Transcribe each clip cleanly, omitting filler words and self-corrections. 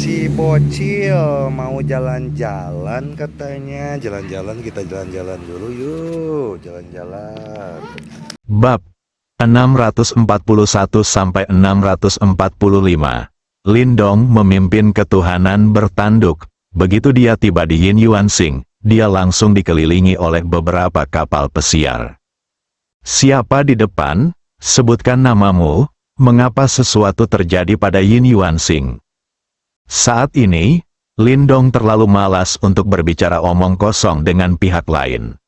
Si bocil mau jalan-jalan katanya. Jalan-jalan, kita jalan-jalan dulu yuk. Jalan-jalan. Bab 641-645. Lindong memimpin ketuhanan bertanduk. Begitu dia tiba di Yin Yuansing, dia langsung dikelilingi oleh beberapa kapal pesiar. Siapa di depan? Sebutkan namamu. Mengapa sesuatu terjadi pada Yin Yuansing? Saat ini, Lindong terlalu malas untuk berbicara omong kosong dengan pihak lain.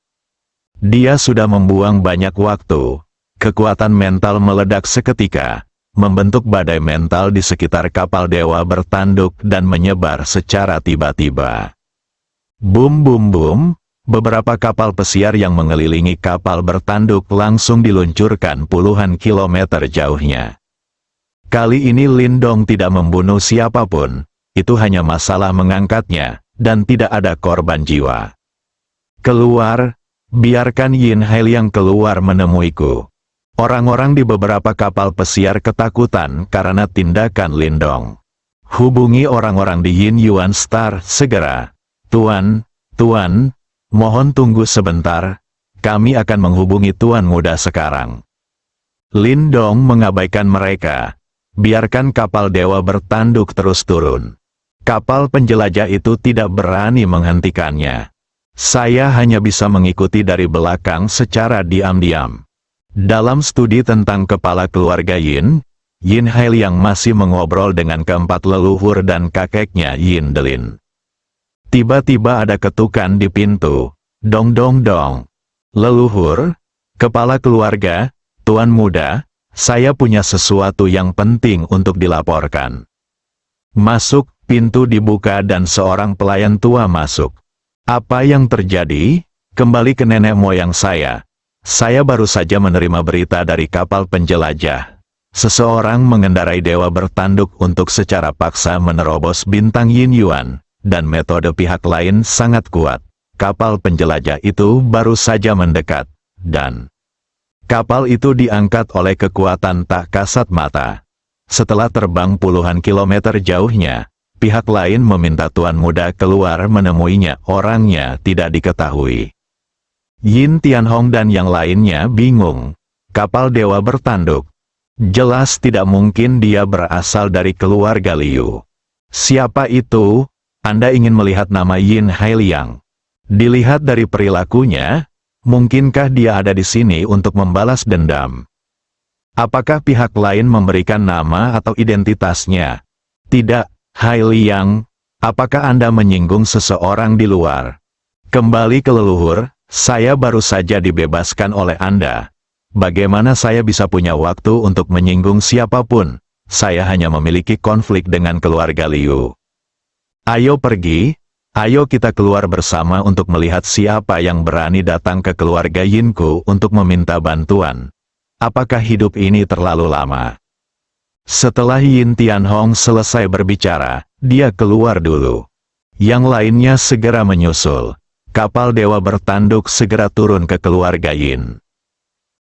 Dia sudah membuang banyak waktu. Kekuatan mental meledak seketika, membentuk badai mental di sekitar kapal dewa bertanduk dan menyebar secara tiba-tiba. Bum bum bum, beberapa kapal pesiar yang mengelilingi kapal bertanduk langsung diluncurkan puluhan kilometer jauhnya. Kali ini Lindong tidak membunuh siapapun, itu hanya masalah mengangkatnya, dan tidak ada korban jiwa. Keluar, biarkan Yin Hailiang keluar menemuiku. Orang-orang di beberapa kapal pesiar ketakutan karena tindakan Lindong. Hubungi orang-orang di Yin Yuan Star segera. Tuan, mohon tunggu sebentar, kami akan menghubungi Tuan Muda sekarang. Lindong mengabaikan mereka. Biarkan kapal dewa bertanduk terus turun. Kapal penjelajah itu tidak berani menghentikannya. Saya hanya bisa mengikuti dari belakang secara diam-diam. Dalam studi tentang kepala keluarga Yin, Yin Hailiang masih mengobrol dengan keempat leluhur dan kakeknya Yin Delin. Tiba-tiba ada ketukan di pintu. Dong dong dong. Leluhur, kepala keluarga, Tuan Muda, saya punya sesuatu yang penting untuk dilaporkan. Masuk, pintu dibuka dan seorang pelayan tua masuk. Apa yang terjadi? Kembali ke nenek moyang saya. Saya baru saja menerima berita dari kapal penjelajah. Seseorang mengendarai dewa bertanduk untuk secara paksa menerobos bintang Yin Yuan, dan metode pihak lain sangat kuat. Kapal penjelajah itu baru saja mendekat, dan kapal itu diangkat oleh kekuatan tak kasat mata. Setelah terbang puluhan kilometer jauhnya, pihak lain meminta Tuan Muda keluar menemuinya. Orangnya tidak diketahui. Yin Tianhong dan yang lainnya bingung. Kapal dewa bertanduk. Jelas tidak mungkin dia berasal dari keluarga Liu. Siapa itu? Anda ingin melihat nama Yin Hailiang? Dilihat dari perilakunya, mungkinkah dia ada di sini untuk membalas dendam? Apakah pihak lain memberikan nama atau identitasnya? Tidak, Hailiang. Apakah Anda menyinggung seseorang di luar? Kembali ke leluhur, saya baru saja dibebaskan oleh Anda. Bagaimana saya bisa punya waktu untuk menyinggung siapapun? Saya hanya memiliki konflik dengan keluarga Liu. Ayo pergi. Ayo kita keluar bersama untuk melihat siapa yang berani datang ke keluarga Yinku untuk meminta bantuan. Apakah hidup ini terlalu lama? Setelah Yin Tianhong selesai berbicara, dia keluar dulu. Yang lainnya segera menyusul. Kapal dewa bertanduk segera turun ke keluarga Yin.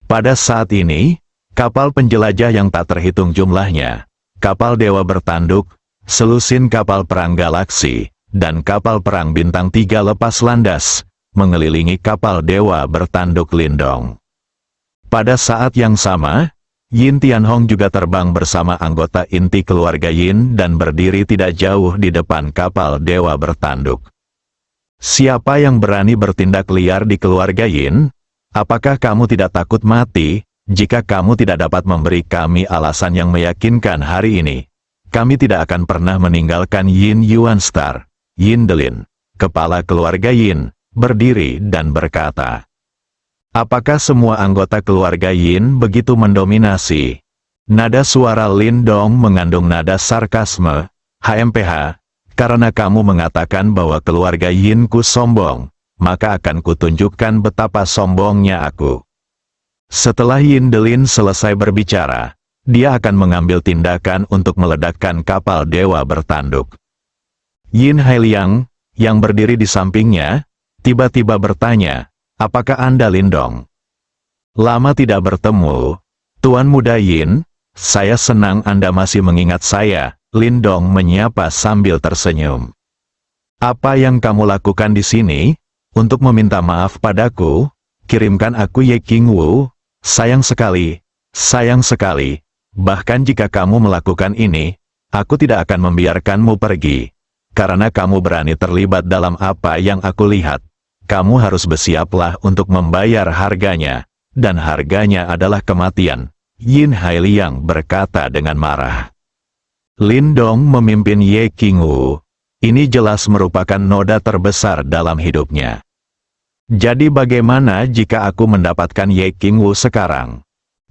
Pada saat ini, kapal penjelajah yang tak terhitung jumlahnya, kapal dewa bertanduk, selusin kapal perang galaksi, dan kapal perang bintang 3 lepas landas, mengelilingi kapal dewa bertanduk Lindong. Pada saat yang sama, Yin Tianhong juga terbang bersama anggota inti keluarga Yin dan berdiri tidak jauh di depan kapal dewa bertanduk. Siapa yang berani bertindak liar di keluarga Yin? Apakah kamu tidak takut mati? Jika kamu tidak dapat memberi kami alasan yang meyakinkan hari ini, kami tidak akan pernah meninggalkan Yin Yuan Star. Yin Delin, kepala keluarga Yin, berdiri dan berkata, apakah semua anggota keluarga Yin begitu mendominasi? Nada suara Lindong mengandung nada sarkasme. HMPH, karena kamu mengatakan bahwa keluarga Yinku sombong, maka akan kutunjukkan betapa sombongnya aku. Setelah Yin Delin selesai berbicara, dia akan mengambil tindakan untuk meledakkan kapal dewa bertanduk. Yin Hailiang, yang berdiri di sampingnya, tiba-tiba bertanya, apakah Anda Lindong? Lama tidak bertemu, Tuan Muda Yin, saya senang Anda masih mengingat saya. Lindong menyapa sambil tersenyum. Apa yang kamu lakukan di sini? Untuk meminta maaf padaku? Kirimkan aku Ye Qingwu. Sayang sekali. Sayang sekali. Bahkan jika kamu melakukan ini, aku tidak akan membiarkanmu pergi. Karena kamu berani terlibat dalam apa yang aku lihat. Kamu harus bersiaplah untuk membayar harganya. Dan harganya adalah kematian. Yin Hailiang berkata dengan marah. Lindong memimpin Ye Qingwu. Ini jelas merupakan noda terbesar dalam hidupnya. Jadi bagaimana jika aku mendapatkan Ye Qingwu sekarang?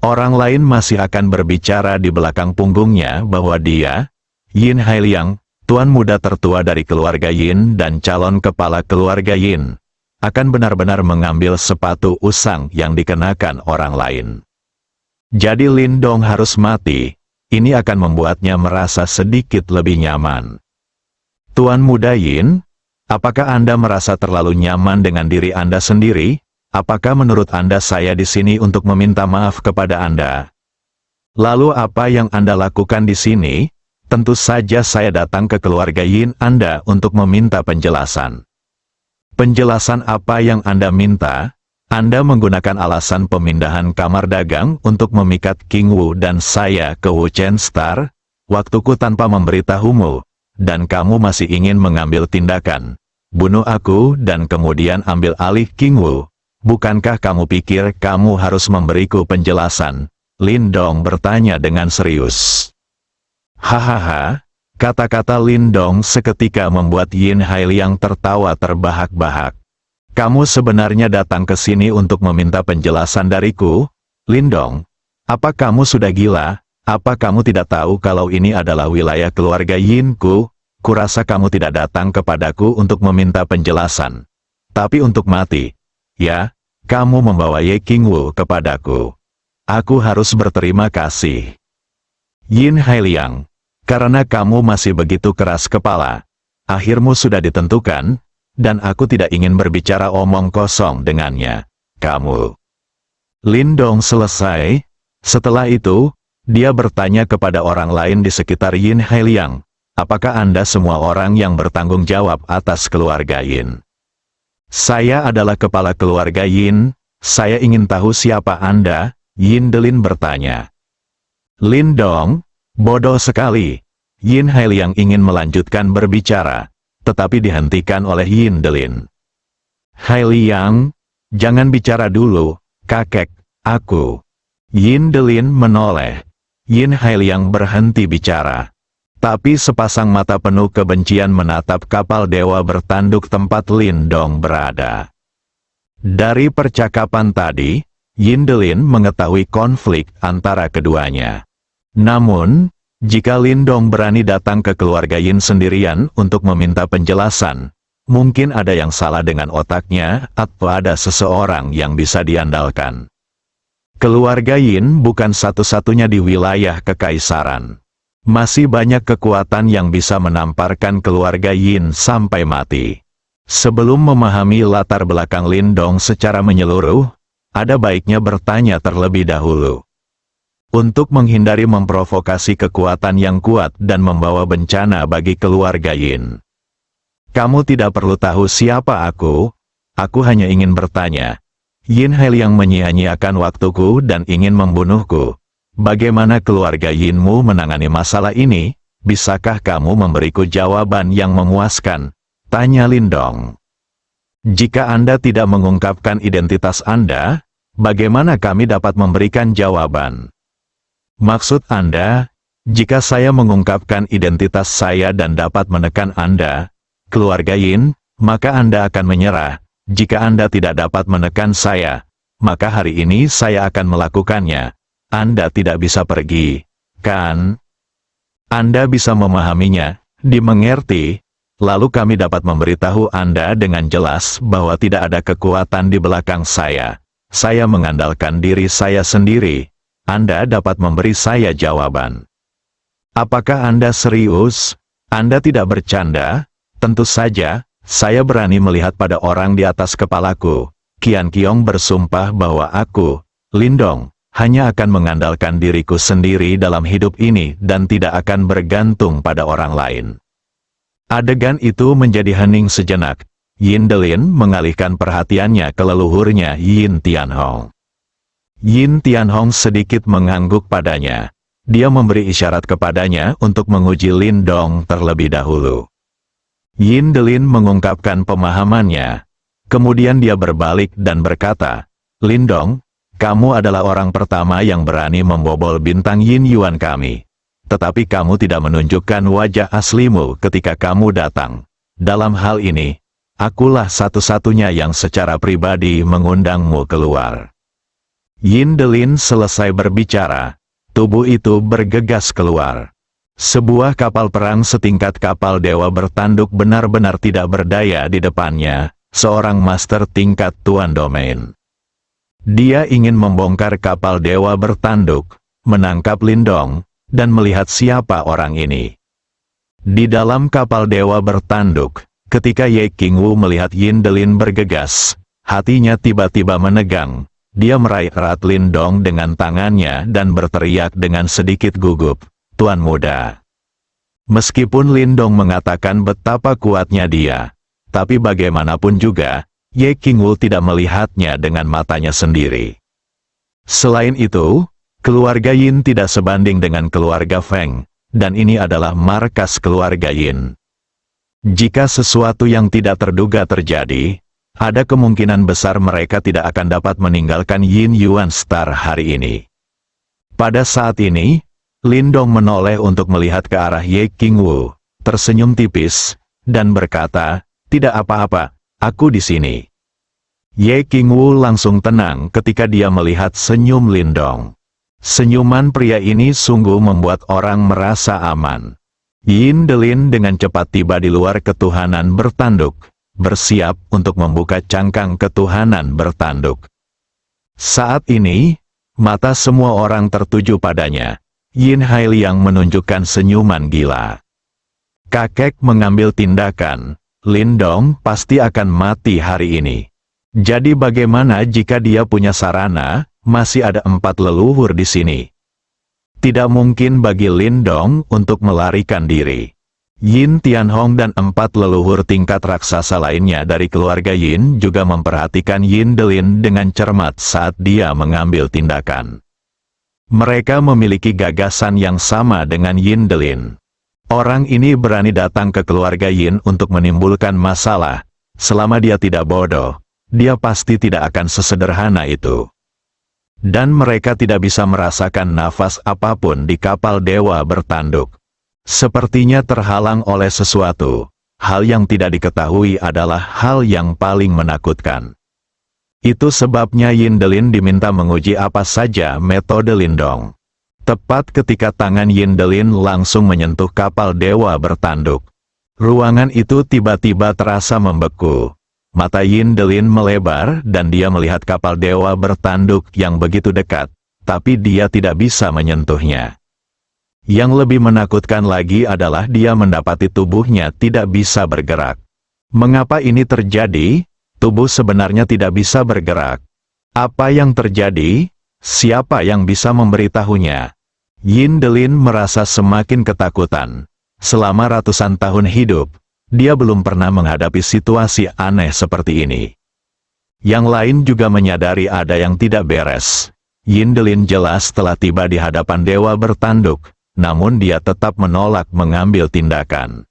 Orang lain masih akan berbicara di belakang punggungnya bahwa dia, Yin Hailiang, tuan muda tertua dari keluarga Yin dan calon kepala keluarga Yin, akan benar-benar mengambil sepatu usang yang dikenakan orang lain. Jadi Lindong harus mati, ini akan membuatnya merasa sedikit lebih nyaman. Tuan muda Yin, apakah Anda merasa terlalu nyaman dengan diri Anda sendiri? Apakah menurut Anda saya di sini untuk meminta maaf kepada Anda? Lalu apa yang Anda lakukan di sini? Tentu saja saya datang ke keluarga Yin Anda untuk meminta penjelasan. Penjelasan apa yang Anda minta? Anda menggunakan alasan pemindahan kamar dagang untuk memikat Qingwu dan saya ke Wuchen Star, waktuku tanpa memberitahumu, dan kamu masih ingin mengambil tindakan. Bunuh aku dan kemudian ambil alih Qingwu. Bukankah kamu pikir kamu harus memberiku penjelasan? Lindong bertanya dengan serius. Hahaha. Kata-kata Lindong seketika membuat Yin Hailiang tertawa terbahak-bahak. Kamu sebenarnya datang ke sini untuk meminta penjelasan dariku? Lindong, apa kamu sudah gila? Apa kamu tidak tahu kalau ini adalah wilayah keluarga Yinku? Kurasa kamu tidak datang kepadaku untuk meminta penjelasan, tapi untuk mati. Ya, kamu membawa Ye Qingwu kepadaku. Aku harus berterima kasih. Yin Hailiang, karena kamu masih begitu keras kepala, akhirmu sudah ditentukan, dan aku tidak ingin berbicara omong kosong dengannya. Kamu. Lindong selesai. Setelah itu, dia bertanya kepada orang lain di sekitar Yin Hailiang, apakah Anda semua orang yang bertanggung jawab atas keluarga Yin? Saya adalah kepala keluarga Yin, saya ingin tahu siapa Anda, Yin Delin bertanya. Lindong, bodoh sekali. Yin Hailiang ingin melanjutkan berbicara, tetapi dihentikan oleh Yin Delin. Hailiang, jangan bicara dulu, kakek, aku. Yin Delin menoleh. Yin Hailiang berhenti bicara. Tapi sepasang mata penuh kebencian menatap kapal dewa bertanduk tempat Lindong berada. Dari percakapan tadi, Yin Delin mengetahui konflik antara keduanya. Namun, jika Lindong berani datang ke keluarga Yin sendirian untuk meminta penjelasan, mungkin ada yang salah dengan otaknya atau ada seseorang yang bisa diandalkan. Keluarga Yin bukan satu-satunya di wilayah kekaisaran. Masih banyak kekuatan yang bisa menamparkan keluarga Yin sampai mati. Sebelum memahami latar belakang Lindong secara menyeluruh, ada baiknya bertanya terlebih dahulu. Untuk menghindari memprovokasi kekuatan yang kuat dan membawa bencana bagi keluarga Yin. Kamu tidak perlu tahu siapa aku hanya ingin bertanya. Yin Hailiang menyia-nyiakan waktuku dan ingin membunuhku. Bagaimana keluarga Yinmu menangani masalah ini? Bisakah kamu memberiku jawaban yang memuaskan? Tanya Lindong. Jika Anda tidak mengungkapkan identitas Anda, bagaimana kami dapat memberikan jawaban? Maksud Anda, jika saya mengungkapkan identitas saya dan dapat menekan Anda, keluarga Yin, maka Anda akan menyerah. Jika Anda tidak dapat menekan saya, maka hari ini saya akan melakukannya. Anda tidak bisa pergi, kan? Anda bisa memahaminya, dimengerti, lalu kami dapat memberitahu Anda dengan jelas bahwa tidak ada kekuatan di belakang saya. Saya mengandalkan diri saya sendiri. Anda dapat memberi saya jawaban. Apakah Anda serius? Anda tidak bercanda? Tentu saja, saya berani melihat pada orang di atas kepalaku. Qian Qiong bersumpah bahwa aku, Lindong, hanya akan mengandalkan diriku sendiri dalam hidup ini dan tidak akan bergantung pada orang lain. Adegan itu menjadi hening sejenak. Yin Delin mengalihkan perhatiannya ke leluhurnya Yin Tianhong. Yin Tianhong sedikit mengangguk padanya. Dia memberi isyarat kepadanya untuk menguji Lin Dong terlebih dahulu. Yin Delin mengungkapkan pemahamannya. Kemudian dia berbalik dan berkata, "Lin Dong, kamu adalah orang pertama yang berani membobol bintang Yin Yuan kami. Tetapi kamu tidak menunjukkan wajah aslimu ketika kamu datang. Dalam hal ini, akulah satu-satunya yang secara pribadi mengundangmu keluar." Yin Delin selesai berbicara, tubuh itu bergegas keluar. Sebuah kapal perang setingkat kapal dewa bertanduk benar-benar tidak berdaya di depannya, seorang master tingkat tuan domain. Dia ingin membongkar kapal dewa bertanduk, menangkap Lin Dong, dan melihat siapa orang ini. Di dalam kapal dewa bertanduk, ketika Ye Qingwu melihat Yin Delin bergegas, hatinya tiba-tiba menegang. Dia meraih erat Lin Dong dengan tangannya dan berteriak dengan sedikit gugup, "Tuan muda." Meskipun Lin Dong mengatakan betapa kuatnya dia, tapi bagaimanapun juga, Ye Qingwu tidak melihatnya dengan matanya sendiri. Selain itu, keluarga Yin tidak sebanding dengan keluarga Feng, dan ini adalah markas keluarga Yin. Jika sesuatu yang tidak terduga terjadi, ada kemungkinan besar mereka tidak akan dapat meninggalkan Yin Yuan Star hari ini. Pada saat ini, Lin Dong menoleh untuk melihat ke arah Ye Qingwu, tersenyum tipis, dan berkata, "Tidak apa-apa, aku di sini." Ye Qingwu langsung tenang ketika dia melihat senyum Lin Dong. Senyuman pria ini sungguh membuat orang merasa aman. Yin Delin dengan cepat tiba di luar ketuhanan bertanduk, bersiap untuk membuka cangkang ketuhanan bertanduk. Saat ini, mata semua orang tertuju padanya. Yin Hailiang menunjukkan senyuman gila. Kakek mengambil tindakan, Lin Dong pasti akan mati hari ini. Jadi bagaimana jika dia punya sarana? Masih ada 4 leluhur di sini. Tidak mungkin bagi Lin Dong untuk melarikan diri. Yin Tianhong dan 4 leluhur tingkat raksasa lainnya dari keluarga Yin juga memperhatikan Yin Delin dengan cermat saat dia mengambil tindakan. Mereka memiliki gagasan yang sama dengan Yin Delin. Orang ini berani datang ke keluarga Yin untuk menimbulkan masalah. Selama dia tidak bodoh, dia pasti tidak akan sesederhana itu. Dan mereka tidak bisa merasakan nafas apapun di kapal dewa bertanduk. Sepertinya terhalang oleh sesuatu. Hal yang tidak diketahui adalah hal yang paling menakutkan. Itu sebabnya Yin Delin diminta menguji apa saja metode Lin Dong. Tepat ketika tangan Yin Delin langsung menyentuh kapal dewa bertanduk. Ruangan itu tiba-tiba terasa membeku. Mata Yin Delin melebar dan dia melihat kapal dewa bertanduk yang begitu dekat, tapi dia tidak bisa menyentuhnya. Yang lebih menakutkan lagi adalah dia mendapati tubuhnya tidak bisa bergerak. Mengapa ini terjadi? Tubuh sebenarnya tidak bisa bergerak. Apa yang terjadi? Siapa yang bisa memberitahunya? Yin Delin merasa semakin ketakutan. Selama ratusan tahun hidup, dia belum pernah menghadapi situasi aneh seperti ini. Yang lain juga menyadari ada yang tidak beres. Yin Delin jelas telah tiba di hadapan dewa bertanduk, namun dia tetap menolak mengambil tindakan.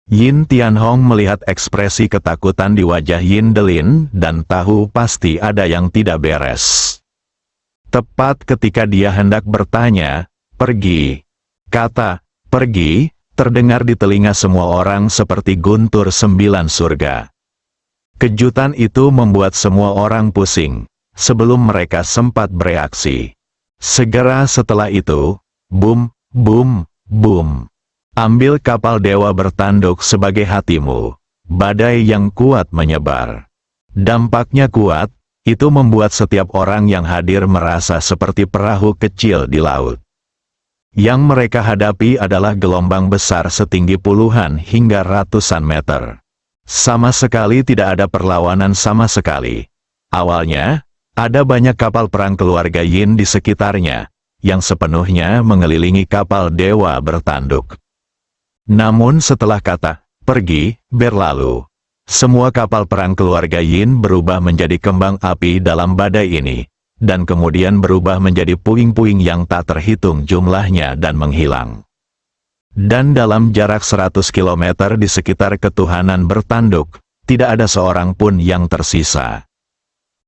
Yin Tianhong melihat ekspresi ketakutan di wajah Yin Delin dan tahu pasti ada yang tidak beres. Tepat ketika dia hendak bertanya, "Pergi." Kata, "pergi," terdengar di telinga semua orang seperti guntur 9 surga. Kejutan itu membuat semua orang pusing, sebelum mereka sempat bereaksi. Segera setelah itu, bum, bum, bum. Ambil kapal dewa bertanduk sebagai hatimu. Badai yang kuat menyebar. Dampaknya kuat, itu membuat setiap orang yang hadir merasa seperti perahu kecil di laut. Yang mereka hadapi adalah gelombang besar setinggi puluhan hingga ratusan meter. Sama sekali tidak ada perlawanan sama sekali. Awalnya, Ada banyak kapal perang keluarga Yin di sekitarnya, yang sepenuhnya mengelilingi kapal dewa bertanduk. Namun setelah kata pergi berlalu, semua kapal perang keluarga Yin berubah menjadi kembang api dalam badai ini, dan kemudian berubah menjadi puing-puing yang tak terhitung jumlahnya dan menghilang. Dan dalam jarak 100 km di sekitar ketuhanan bertanduk, tidak ada seorang pun yang tersisa.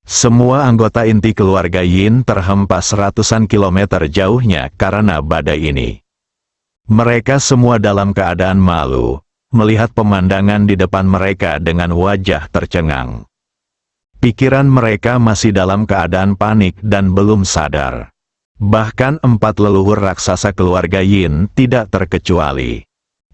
Semua anggota inti keluarga Yin terhempas ratusan kilometer jauhnya karena badai ini. Mereka semua dalam keadaan malu, melihat pemandangan di depan mereka dengan wajah tercengang. Pikiran mereka masih dalam keadaan panik dan belum sadar. Bahkan 4 leluhur raksasa keluarga Yin tidak terkecuali.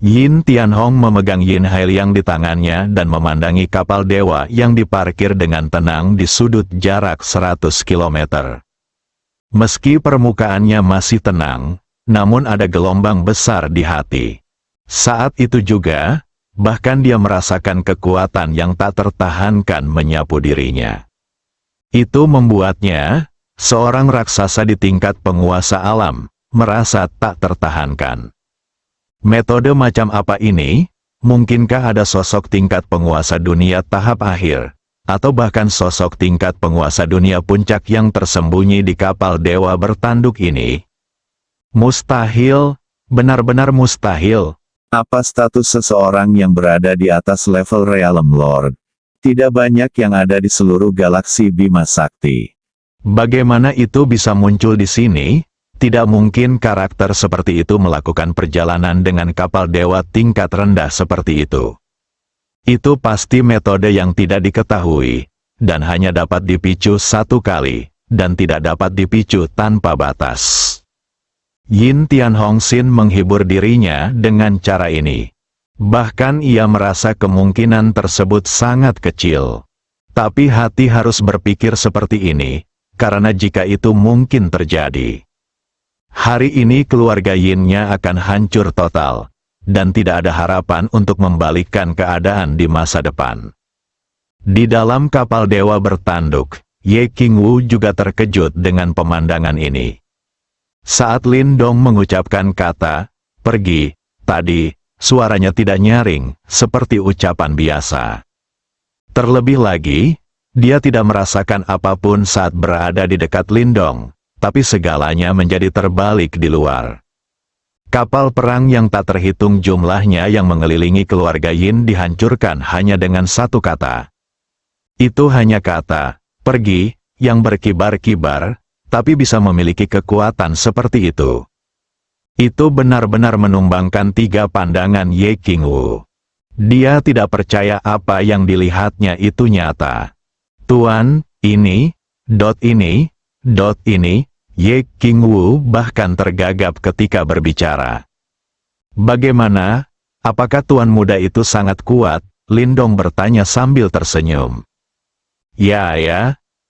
Yin Tianhong memegang Yin Hailiang di tangannya dan memandangi kapal dewa yang diparkir dengan tenang di sudut jarak 100 km. Meski permukaannya masih tenang, namun ada gelombang besar di hati. Saat itu juga, bahkan dia merasakan kekuatan yang tak tertahankan menyapu dirinya. Itu membuatnya, seorang raksasa di tingkat penguasa alam, merasa tak tertahankan. Metode macam apa ini? Mungkinkah ada sosok tingkat penguasa dunia tahap akhir, atau bahkan sosok tingkat penguasa dunia puncak yang tersembunyi di kapal dewa bertanduk ini? Mustahil, benar-benar mustahil. Apa status seseorang yang berada di atas level Realm Lord? Tidak banyak yang ada di seluruh galaksi Bima Sakti. Bagaimana itu bisa muncul di sini? Tidak mungkin karakter seperti itu melakukan perjalanan dengan kapal dewa tingkat rendah seperti itu. Itu pasti metode yang tidak diketahui, dan hanya dapat dipicu satu kali, dan tidak dapat dipicu tanpa batas. Yin Tianhong Xin menghibur dirinya dengan cara ini. Bahkan ia merasa kemungkinan tersebut sangat kecil. Tapi hati harus berpikir seperti ini, karena jika itu mungkin terjadi, hari ini keluarga Yin-nya akan hancur total, dan tidak ada harapan untuk membalikkan keadaan di masa depan. Di dalam kapal dewa bertanduk, Ye Qingwu juga terkejut dengan pemandangan ini. Saat Lin Dong mengucapkan kata pergi tadi, suaranya tidak nyaring, seperti ucapan biasa. Terlebih lagi, dia tidak merasakan apapun saat berada di dekat Lin Dong. Tapi segalanya menjadi terbalik di luar. Kapal perang yang tak terhitung jumlahnya yang mengelilingi keluarga Yin dihancurkan hanya dengan satu kata. Itu hanya kata, pergi, yang berkibar-kibar, tapi bisa memiliki kekuatan seperti itu. Itu benar-benar menumbangkan 3 pandangan Ye Qingwu. Dia tidak percaya apa yang dilihatnya itu nyata. Tuan, ini, Ye Qingwu bahkan tergagap ketika berbicara. Bagaimana? Apakah tuan muda itu sangat kuat? Lin Dong bertanya sambil tersenyum. Ya,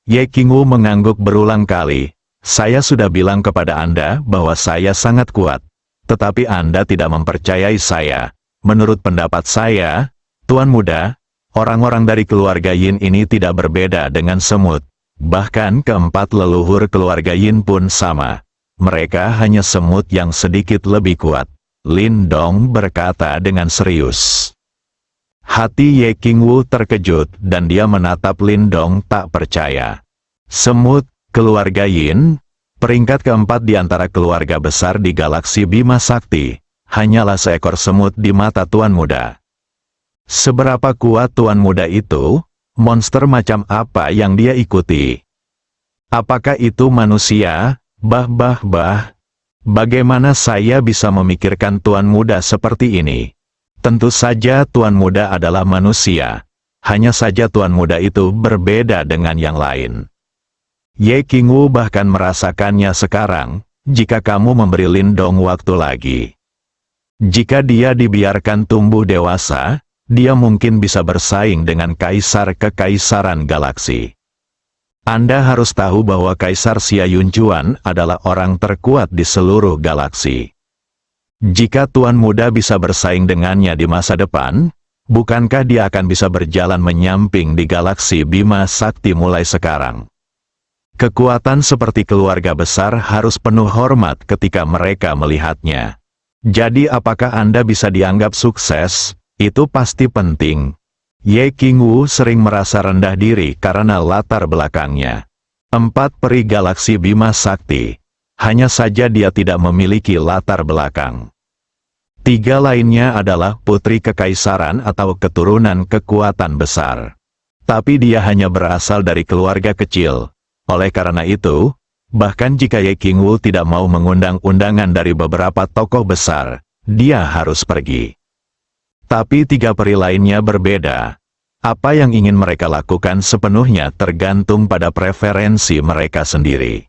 Ye Qingwu mengangguk berulang kali. Saya sudah bilang kepada Anda bahwa saya sangat kuat. Tetapi Anda tidak mempercayai saya. Menurut pendapat saya, tuan muda, orang-orang dari keluarga Yin ini tidak berbeda dengan semut. Bahkan keempat leluhur keluarga Yin pun sama. Mereka hanya semut yang sedikit lebih kuat. Lin Dong berkata dengan serius. Hati Ye Qingwu terkejut dan dia menatap Lin Dong tak percaya. Semut, keluarga Yin, peringkat keempat di antara keluarga besar di galaksi Bima Sakti, hanyalah seekor semut di mata tuan muda. Seberapa kuat tuan muda itu? Monster macam apa yang dia ikuti? Apakah itu manusia? Bagaimana saya bisa memikirkan tuan muda seperti ini? Tentu saja tuan muda adalah manusia. Hanya saja tuan muda itu berbeda dengan yang lain. Ye Qingwu bahkan merasakannya sekarang, jika kamu memberi Lin Dong waktu lagi. Jika dia dibiarkan tumbuh dewasa, dia mungkin bisa bersaing dengan kaisar kekaisaran galaksi. Anda harus tahu bahwa Kaisar Xia Yunjuan adalah orang terkuat di seluruh galaksi. Jika tuan muda bisa bersaing dengannya di masa depan, bukankah dia akan bisa berjalan menyamping di galaksi Bima Sakti mulai sekarang? Kekuatan seperti keluarga besar harus penuh hormat ketika mereka melihatnya. Jadi apakah Anda bisa dianggap sukses? Itu pasti penting. Ye Qingwu sering merasa rendah diri karena latar belakangnya. 4 peri galaksi Bima Sakti. Hanya saja dia tidak memiliki latar belakang. 3 lainnya adalah putri kekaisaran atau keturunan kekuatan besar. Tapi dia hanya berasal dari keluarga kecil. Oleh karena itu, bahkan jika Ye Qingwu tidak mau mengundang undangan dari beberapa tokoh besar, dia harus pergi. Tapi 3 peri lainnya berbeda. Apa yang ingin mereka lakukan sepenuhnya tergantung pada preferensi mereka sendiri.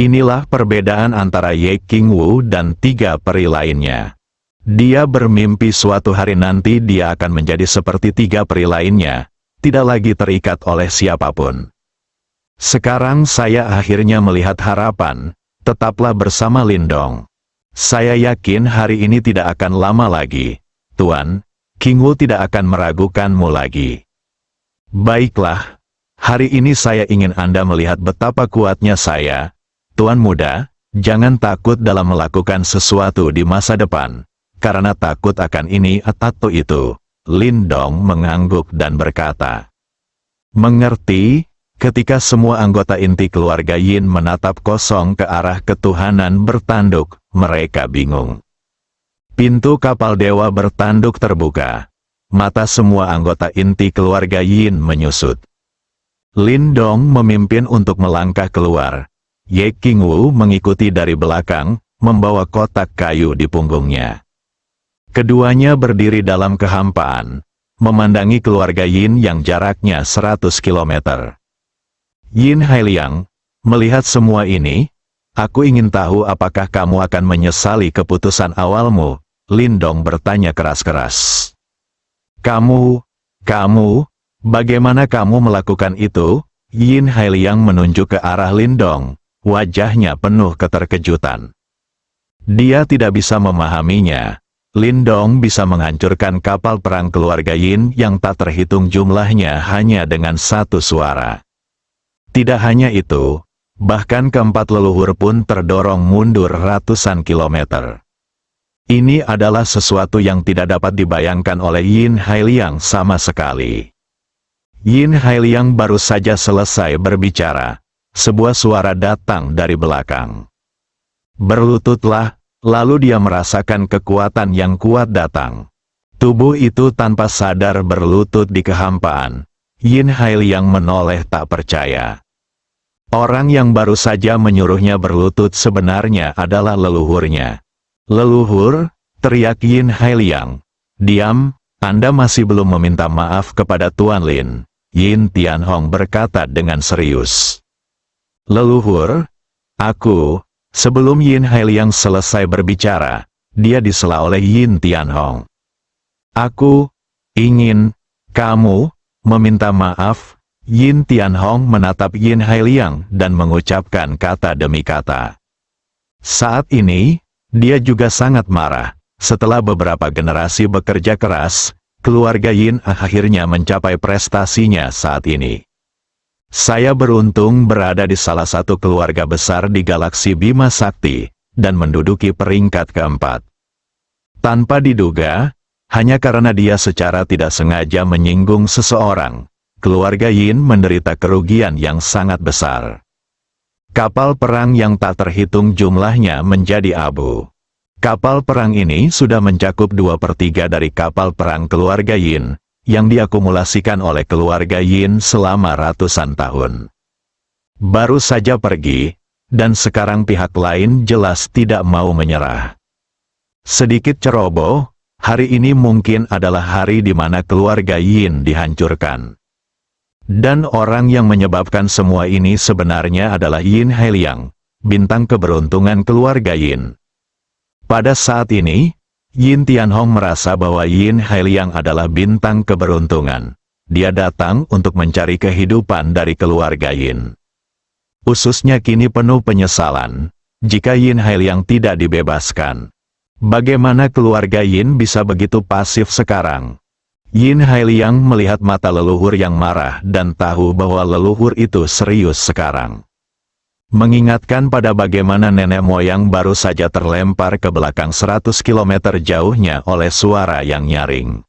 Inilah perbedaan antara Ye Qingwu dan 3 peri lainnya. Dia bermimpi suatu hari nanti dia akan menjadi seperti 3 peri lainnya, tidak lagi terikat oleh siapapun. Sekarang saya akhirnya melihat harapan, tetaplah bersama Lindong. Saya yakin hari ini tidak akan lama lagi, Tuan, Qingwu tidak akan meragukanmu lagi. Baiklah, hari ini saya ingin Anda melihat betapa kuatnya saya. Tuan muda, jangan takut dalam melakukan sesuatu di masa depan, karena takut akan ini atau itu. Lindong mengangguk dan berkata, mengerti. Ketika semua anggota inti keluarga Yin menatap kosong ke arah ketuhanan bertanduk, mereka bingung. Pintu kapal dewa bertanduk terbuka. Mata semua anggota inti keluarga Yin menyusut. Lindong memimpin untuk melangkah keluar. Ye Qingwu mengikuti dari belakang, membawa kotak kayu di punggungnya. Keduanya berdiri dalam kehampaan, memandangi keluarga Yin yang jaraknya 100 kilometer. Yin Hailiang, melihat semua ini, aku ingin tahu apakah kamu akan menyesali keputusan awalmu, Lindong bertanya keras-keras. Kamu, bagaimana kamu melakukan itu? Yin Hailiang menunjuk ke arah Lindong, wajahnya penuh keterkejutan. Dia tidak bisa memahaminya. Lindong bisa menghancurkan kapal perang keluarga Yin yang tak terhitung jumlahnya hanya dengan 1 suara. Tidak hanya itu, bahkan keempat leluhur pun terdorong mundur ratusan kilometer. Ini adalah sesuatu yang tidak dapat dibayangkan oleh Yin Hailiang sama sekali. Yin Hailiang baru saja selesai berbicara. Sebuah suara datang dari belakang. Berlututlah, lalu dia merasakan kekuatan yang kuat datang. Tubuh itu tanpa sadar berlutut di kehampaan. Yin Hailiang menoleh tak percaya. Orang yang baru saja menyuruhnya berlutut sebenarnya adalah leluhurnya. Leluhur, teriak Yin Hailiang. Diam, Anda masih belum meminta maaf kepada Tuan Lin. Yin Tianhong berkata dengan serius. Leluhur, sebelum Yin Hailiang selesai berbicara, dia disela oleh Yin Tianhong. Aku ingin kamu meminta maaf. Yin Tianhong menatap Yin Hailiang dan mengucapkan kata demi kata. Saat ini, dia juga sangat marah. Setelah beberapa generasi bekerja keras, keluarga Yin akhirnya mencapai prestasinya saat ini. Saya beruntung berada di salah satu keluarga besar di galaksi Bima Sakti, dan menduduki peringkat keempat. Tanpa diduga, hanya karena dia secara tidak sengaja menyinggung seseorang, keluarga Yin menderita kerugian yang sangat besar. Kapal perang yang tak terhitung jumlahnya menjadi abu. Kapal perang ini sudah mencakup 2/3 dari kapal perang keluarga Yin, yang diakumulasikan oleh keluarga Yin selama ratusan tahun. Baru saja pergi, dan sekarang pihak lain jelas tidak mau menyerah. Sedikit ceroboh, hari ini mungkin adalah hari di mana keluarga Yin dihancurkan. Dan orang yang menyebabkan semua ini sebenarnya adalah Yin Hailiang, bintang keberuntungan keluarga Yin. Pada saat ini, Yin Tianhong merasa bahwa Yin Hailiang adalah bintang keberuntungan. Dia datang untuk mencari kehidupan dari keluarga Yin. Ususnya kini penuh penyesalan, jika Yin Hailiang tidak dibebaskan. Bagaimana keluarga Yin bisa begitu pasif sekarang? Yin Hailiang melihat mata leluhur yang marah dan tahu bahwa leluhur itu serius sekarang. mengingatkan pada bagaimana nenek moyang baru saja terlempar ke belakang 100 km jauhnya oleh suara yang nyaring.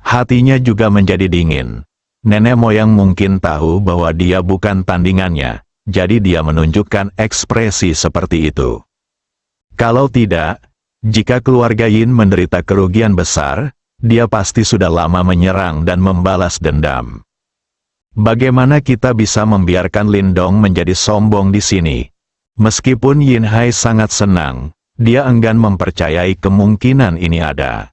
Hatinya juga menjadi dingin. Nenek moyang mungkin tahu bahwa dia bukan tandingannya, jadi dia menunjukkan ekspresi seperti itu. Kalau tidak, jika keluarga Yin menderita kerugian besar, dia pasti sudah lama menyerang dan membalas dendam. Bagaimana kita bisa membiarkan Lindong menjadi sombong di sini? Meskipun Yin Hai sangat senang, dia enggan mempercayai kemungkinan ini ada.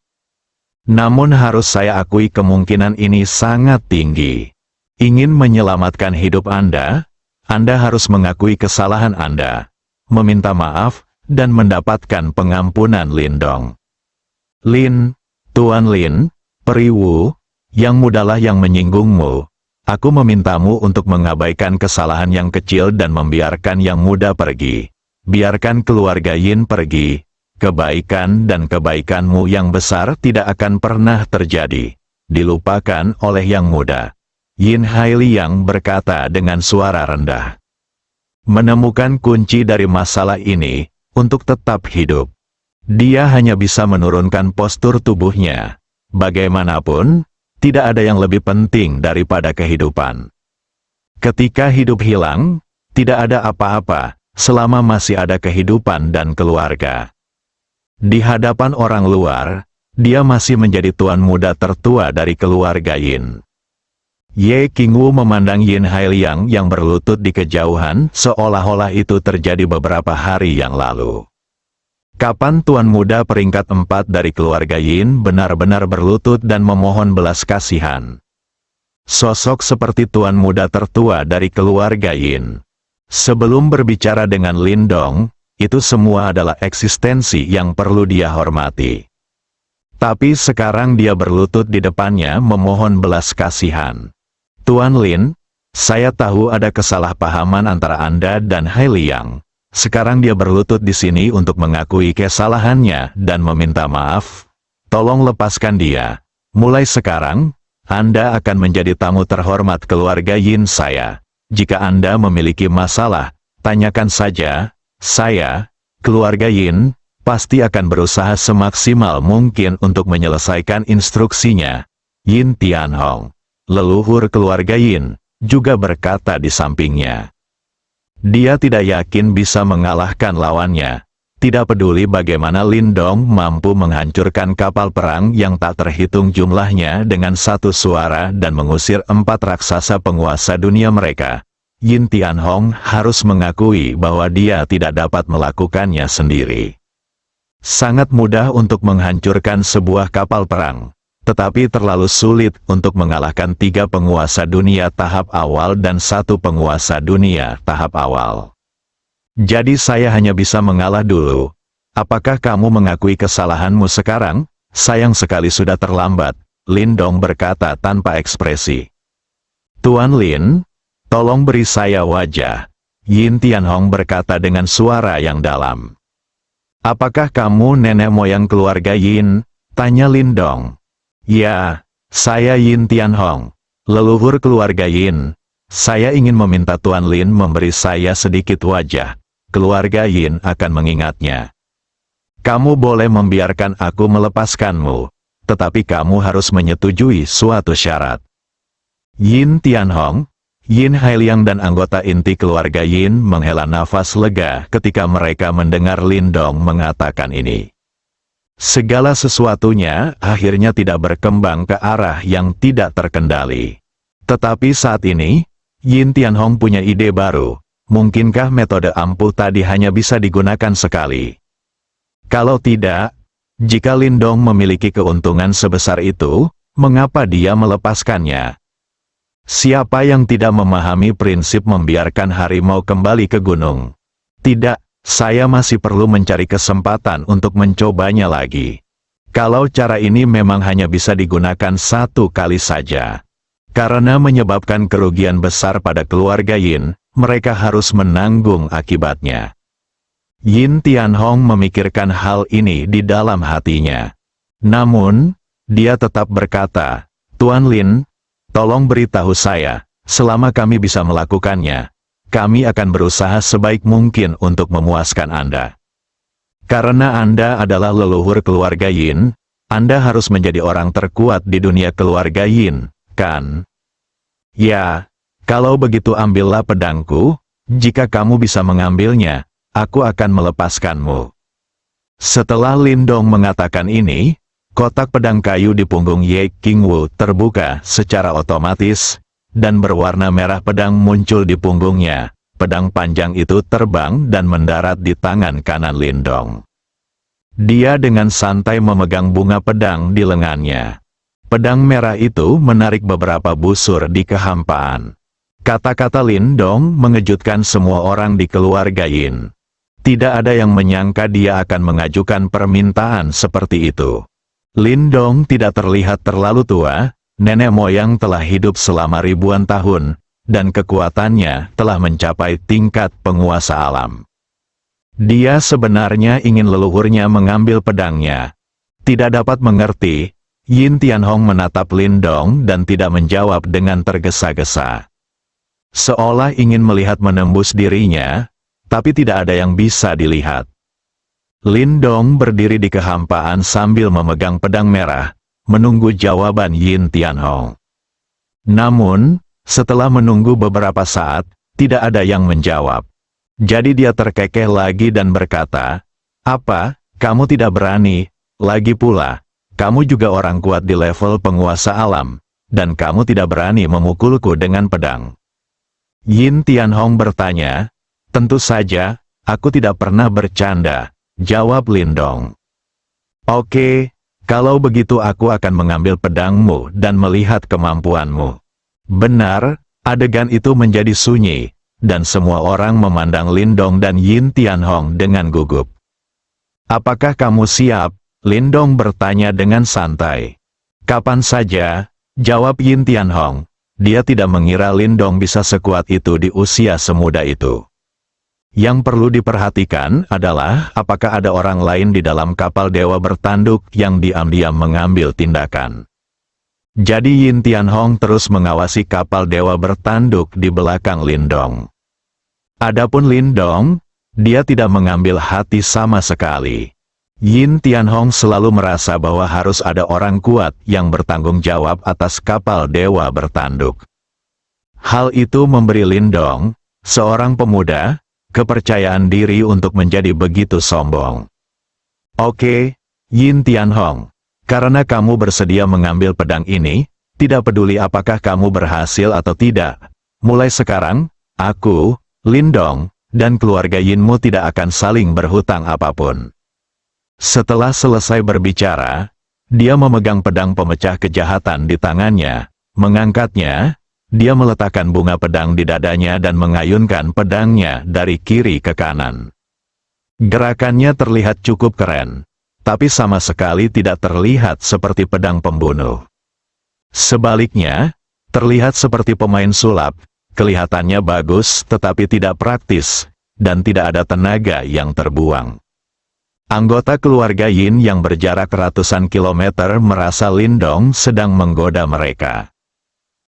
Namun harus saya akui kemungkinan ini sangat tinggi. Ingin menyelamatkan hidup Anda harus mengakui kesalahan Anda, meminta maaf, dan mendapatkan pengampunan Lindong. Lin, Tuan Lin, Peri Wu, yang mudalah yang menyinggungmu. Aku memintamu untuk mengabaikan kesalahan yang kecil dan membiarkan yang muda pergi. Biarkan keluarga Yin pergi. Kebaikan dan kebaikanmu yang besar tidak akan pernah terjadi. Dilupakan oleh yang muda. Yin Hailiang berkata dengan suara rendah. Menemukan kunci dari masalah ini, untuk tetap hidup. Dia hanya bisa menurunkan postur tubuhnya. Bagaimanapun, tidak ada yang lebih penting daripada kehidupan. Ketika hidup hilang, tidak ada apa-apa, selama masih ada kehidupan dan keluarga. Di hadapan orang luar, dia masih menjadi tuan muda tertua dari keluarga Yin. Ye Qingwu memandang Yin Hailiang yang berlutut di kejauhan, seolah-olah itu terjadi beberapa hari yang lalu. Kapan tuan muda peringkat 4 dari keluarga Yin benar-benar berlutut dan memohon belas kasihan? Sosok seperti tuan muda tertua dari keluarga Yin. Sebelum berbicara dengan Lindong, itu semua adalah eksistensi yang perlu dia hormati. Tapi sekarang dia berlutut di depannya memohon belas kasihan. Tuan Lin, saya tahu ada kesalahpahaman antara Anda dan Hailiang. Sekarang dia berlutut di sini untuk mengakui kesalahannya dan meminta maaf. Tolong lepaskan dia. Mulai sekarang, Anda akan menjadi tamu terhormat keluarga Yin saya. Jika Anda memiliki masalah, tanyakan saja. Saya, keluarga Yin, pasti akan berusaha semaksimal mungkin untuk menyelesaikan instruksinya. Yin Tianhong, leluhur keluarga Yin, juga berkata di sampingnya. Dia tidak yakin bisa mengalahkan lawannya. Tidak peduli bagaimana Lindong mampu menghancurkan kapal perang yang tak terhitung jumlahnya dengan satu suara dan mengusir 4 raksasa penguasa dunia mereka. Yin Tianhong harus mengakui bahwa dia tidak dapat melakukannya sendiri. Sangat mudah untuk menghancurkan sebuah kapal perang. Tetapi terlalu sulit untuk mengalahkan 3 penguasa dunia tahap awal dan 1 penguasa dunia tahap awal. Jadi saya hanya bisa mengalah dulu. Apakah kamu mengakui kesalahanmu sekarang? Sayang sekali sudah terlambat, Lindong berkata tanpa ekspresi. Tuan Lin, tolong beri saya wajah. Yin Tianhong berkata dengan suara yang dalam. Apakah kamu nenek moyang keluarga Yin? Tanya Lindong. Ya, saya Yin Tianhong, leluhur keluarga Yin. Saya ingin meminta Tuan Lin memberi saya sedikit wajah. Keluarga Yin akan mengingatnya. Kamu boleh membiarkan aku melepaskanmu, tetapi kamu harus menyetujui suatu syarat. Yin Tianhong, Yin Hailiang dan anggota inti keluarga Yin menghela nafas lega ketika mereka mendengar Lindong mengatakan ini. Segala sesuatunya akhirnya tidak berkembang ke arah yang tidak terkendali. Tetapi saat ini, Yin Tianhong punya ide baru. Mungkinkah metode ampuh tadi hanya bisa digunakan sekali? Kalau tidak, jika Lindong memiliki keuntungan sebesar itu, mengapa dia melepaskannya? Siapa yang tidak memahami prinsip membiarkan harimau kembali ke gunung? Tidak. Saya masih perlu mencari kesempatan untuk mencobanya lagi. Kalau cara ini memang hanya bisa digunakan 1 kali saja. Karena menyebabkan kerugian besar pada keluarga Yin, mereka harus menanggung akibatnya. Yin Tianhong memikirkan hal ini di dalam hatinya. Namun, dia tetap berkata, Tuan Lin, tolong beritahu saya, selama kami bisa melakukannya. kami akan berusaha sebaik mungkin untuk memuaskan Anda. Karena Anda adalah leluhur keluarga Yin, Anda harus menjadi orang terkuat di dunia keluarga Yin, kan? Ya, kalau begitu ambillah pedangku, jika kamu bisa mengambilnya, aku akan melepaskanmu. Setelah Lindong mengatakan ini, kotak pedang kayu di punggung Ye Qingwu terbuka secara otomatis, dan berwarna merah pedang muncul di punggungnya. Pedang panjang itu terbang dan mendarat di tangan kanan Lindong. Dia dengan santai memegang bunga pedang di lengannya. Pedang merah itu menarik beberapa busur di kehampaan. Kata-kata Lindong mengejutkan semua orang di keluarga Yin. Tidak ada yang menyangka dia akan mengajukan permintaan seperti itu. Lindong tidak terlihat terlalu tua, nenek moyang telah hidup selama ribuan tahun, dan kekuatannya telah mencapai tingkat penguasa alam. Dia sebenarnya ingin leluhurnya mengambil pedangnya. Tidak dapat mengerti, Yin Tianhong menatap Lindong dan tidak menjawab dengan tergesa-gesa. Seolah ingin melihat menembus dirinya, tapi tidak ada yang bisa dilihat. Lindong berdiri di kehampaan sambil memegang pedang merah, menunggu jawaban Yin Tianhong. Namun, setelah menunggu beberapa saat, tidak ada yang menjawab. Jadi dia terkekeh lagi dan berkata, "Apa, kamu tidak berani? Lagi pula, kamu juga orang kuat di level penguasa alam, dan kamu tidak berani memukulku dengan pedang." Yin Tianhong bertanya, "Tentu saja, aku tidak pernah bercanda," jawab Lindong. "Oke, kalau begitu aku akan mengambil pedangmu dan melihat kemampuanmu." Benar, adegan itu menjadi sunyi, dan semua orang memandang Lindong dan Yin Tianhong dengan gugup. "Apakah kamu siap?" Lindong bertanya dengan santai. "Kapan saja," jawab Yin Tianhong. Dia tidak mengira Lindong bisa sekuat itu di usia semuda itu. Yang perlu diperhatikan adalah apakah ada orang lain di dalam kapal dewa bertanduk yang diam-diam mengambil tindakan. Jadi Yin Tianhong terus mengawasi kapal dewa bertanduk di belakang Lindong. Adapun Lindong, dia tidak mengambil hati sama sekali. Yin Tianhong selalu merasa bahwa harus ada orang kuat yang bertanggung jawab atas kapal dewa bertanduk. Hal itu memberi Lindong, seorang pemuda, kepercayaan diri untuk menjadi begitu sombong. "Oke, Yin Tianhong, karena kamu bersedia mengambil pedang ini, tidak peduli apakah kamu berhasil atau tidak, mulai sekarang, aku, Lindong, dan keluarga Yinmu tidak akan saling berhutang apapun." Setelah selesai berbicara, dia memegang pedang pemecah kejahatan di tangannya, mengangkatnya, dia meletakkan bunga pedang di dadanya dan mengayunkan pedangnya dari kiri ke kanan. Gerakannya terlihat cukup keren, tapi sama sekali tidak terlihat seperti pedang pembunuh. Sebaliknya, terlihat seperti pemain sulap, kelihatannya bagus tetapi tidak praktis, dan tidak ada tenaga yang terbuang. Anggota keluarga Yin yang berjarak ratusan kilometer merasa Lindong sedang menggoda mereka.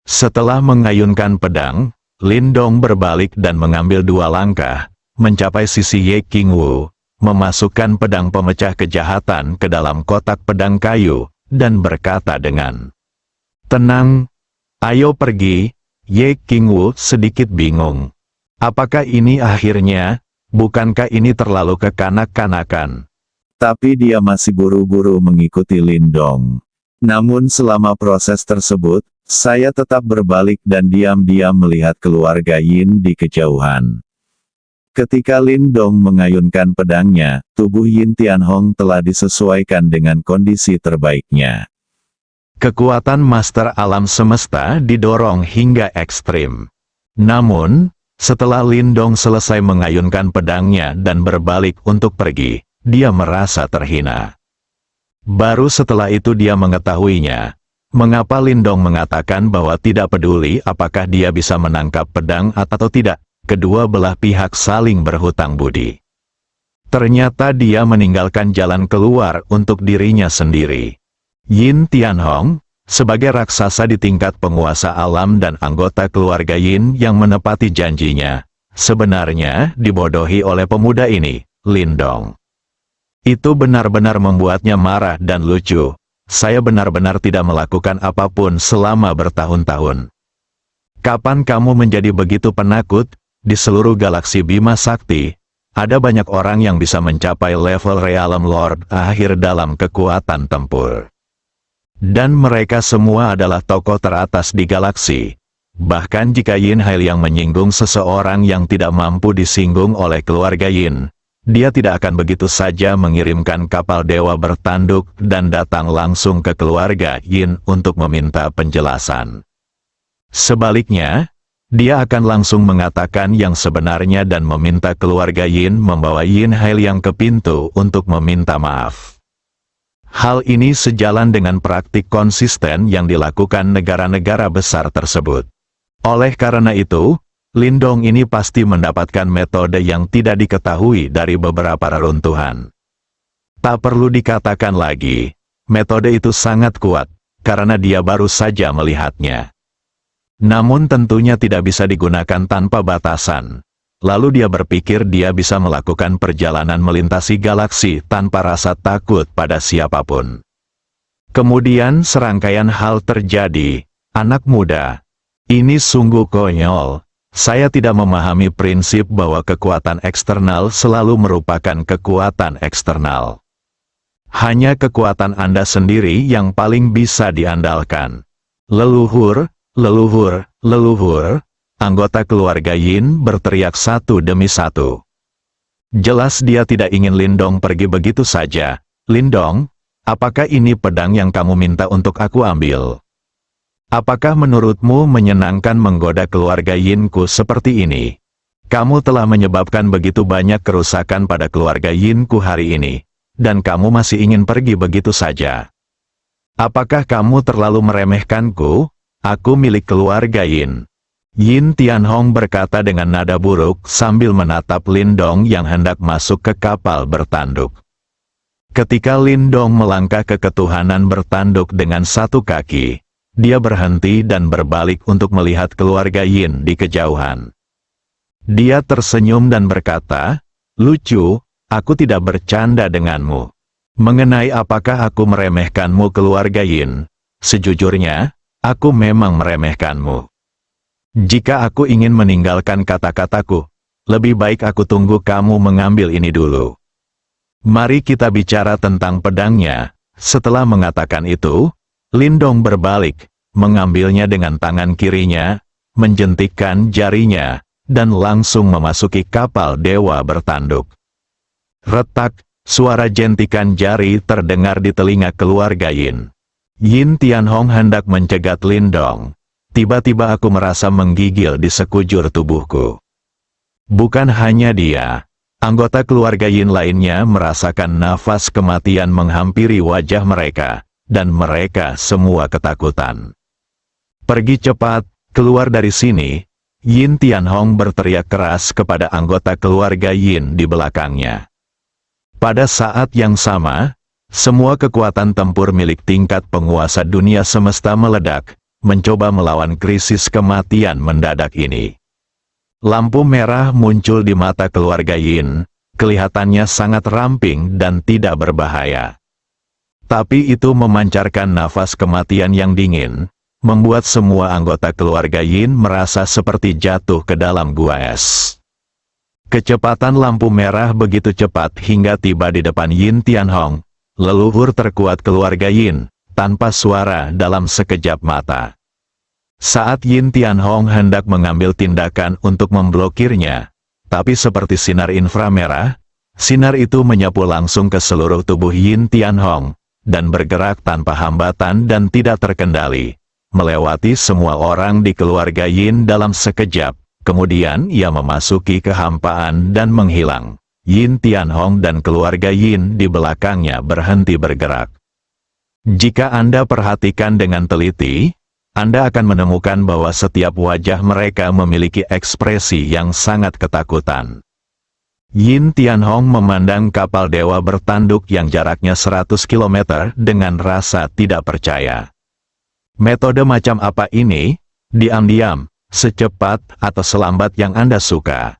Setelah mengayunkan pedang, Lindong berbalik dan mengambil 2 langkah, mencapai sisi Ye Qingwu, memasukkan pedang pemecah kejahatan ke dalam kotak pedang kayu, dan berkata dengan tenang, "Ayo pergi." Ye Qingwu sedikit bingung. Apakah ini akhirnya? Bukankah ini terlalu kekanak-kanakan? Tapi dia masih buru-buru mengikuti Lindong. Namun selama proses tersebut, saya tetap berbalik dan diam-diam melihat keluarga Yin di kejauhan. Ketika Lindong mengayunkan pedangnya, tubuh Yin Tianhong telah disesuaikan dengan kondisi terbaiknya. Kekuatan Master Alam Semesta didorong hingga ekstrim. Namun, setelah Lindong selesai mengayunkan pedangnya dan berbalik untuk pergi, dia merasa terhina. Baru setelah itu dia mengetahuinya, mengapa Lindong mengatakan bahwa tidak peduli apakah dia bisa menangkap pedang atau tidak, kedua belah pihak saling berhutang budi. Ternyata dia meninggalkan jalan keluar untuk dirinya sendiri. Yin Tianhong, sebagai raksasa di tingkat penguasa alam dan anggota keluarga Yin yang menepati janjinya, sebenarnya dibodohi oleh pemuda ini, Lindong. Itu benar-benar membuatnya marah dan lucu. Saya benar-benar tidak melakukan apapun selama bertahun-tahun. Kapan kamu menjadi begitu penakut? Di seluruh galaksi Bima Sakti, ada banyak orang yang bisa mencapai level Realm Lord akhir dalam kekuatan tempur. Dan mereka semua adalah tokoh teratas di galaksi. Bahkan jika Yin Hai yang menyinggung seseorang yang tidak mampu disinggung oleh keluarga Yin, dia tidak akan begitu saja mengirimkan kapal dewa bertanduk dan datang langsung ke keluarga Yin untuk meminta penjelasan. Sebaliknya, dia akan langsung mengatakan yang sebenarnya dan meminta keluarga Yin membawa Yin Hai yang ke pintu untuk meminta maaf. Hal ini sejalan dengan praktik konsisten yang dilakukan negara-negara besar tersebut. Oleh karena itu, Lindong ini pasti mendapatkan metode yang tidak diketahui dari beberapa reruntuhan. Tak perlu dikatakan lagi, metode itu sangat kuat, karena dia baru saja melihatnya. Namun tentunya tidak bisa digunakan tanpa batasan. Lalu dia berpikir dia bisa melakukan perjalanan melintasi galaksi tanpa rasa takut pada siapapun. Kemudian serangkaian hal terjadi. Anak muda, ini sungguh konyol. Saya tidak memahami prinsip bahwa kekuatan eksternal selalu merupakan kekuatan eksternal. Hanya kekuatan Anda sendiri yang paling bisa diandalkan. Leluhur, leluhur, leluhur. Anggota keluarga Yin berteriak satu demi satu. Jelas dia tidak ingin Lindong pergi begitu saja. Lindong, apakah ini pedang yang kamu minta untuk aku ambil? Apakah menurutmu menyenangkan menggoda keluarga Yinku seperti ini? Kamu telah menyebabkan begitu banyak kerusakan pada keluarga Yinku hari ini, dan kamu masih ingin pergi begitu saja. Apakah kamu terlalu meremehkanku? Aku milik keluarga Yin. Yin Tianhong berkata dengan nada buruk sambil menatap Lindong yang hendak masuk ke kapal bertanduk. Ketika Lindong melangkah ke ketuhanan bertanduk dengan satu kaki, dia berhenti dan berbalik untuk melihat keluarga Yin di kejauhan. Dia tersenyum dan berkata, "Lucu, aku tidak bercanda denganmu. Mengenai apakah aku meremehkanmu keluarga Yin, sejujurnya, aku memang meremehkanmu. Jika aku ingin meninggalkan kata-kataku, lebih baik aku tunggu kamu mengambil ini dulu. Mari kita bicara tentang pedangnya." Setelah mengatakan itu, Lindong berbalik, mengambilnya dengan tangan kirinya, menjentikkan jarinya, dan langsung memasuki kapal dewa bertanduk. Retak, suara jentikan jari terdengar di telinga keluarga Yin. Yin Tianhong hendak mencegat Lindong. Tiba-tiba aku merasa menggigil di sekujur tubuhku. Bukan hanya dia, anggota keluarga Yin lainnya merasakan nafas kematian menghampiri wajah mereka, dan mereka semua ketakutan. "Pergi cepat, keluar dari sini!" Yin Tianhong berteriak keras kepada anggota keluarga Yin di belakangnya. Pada saat yang sama, semua kekuatan tempur milik tingkat penguasa dunia semesta meledak, mencoba melawan krisis kematian mendadak ini. Lampu merah muncul di mata keluarga Yin, kelihatannya sangat ramping dan tidak berbahaya. Tapi itu memancarkan nafas kematian yang dingin, membuat semua anggota keluarga Yin merasa seperti jatuh ke dalam gua es. Kecepatan lampu merah begitu cepat hingga tiba di depan Yin Tianhong, leluhur terkuat keluarga Yin, tanpa suara dalam sekejap mata. Saat Yin Tianhong hendak mengambil tindakan untuk memblokirnya, tapi seperti sinar inframerah, sinar itu menyapu langsung ke seluruh tubuh Yin Tianhong, dan bergerak tanpa hambatan dan tidak terkendali, melewati semua orang di keluarga Yin dalam sekejap, kemudian ia memasuki kehampaan dan menghilang. Yin Tianhong dan keluarga Yin di belakangnya berhenti bergerak. Jika Anda perhatikan dengan teliti, Anda akan menemukan bahwa setiap wajah mereka memiliki ekspresi yang sangat ketakutan. Yin Tianhong memandang kapal dewa bertanduk yang jaraknya 100 km dengan rasa tidak percaya. Metode macam apa ini? Diam-diam, secepat atau selambat yang Anda suka.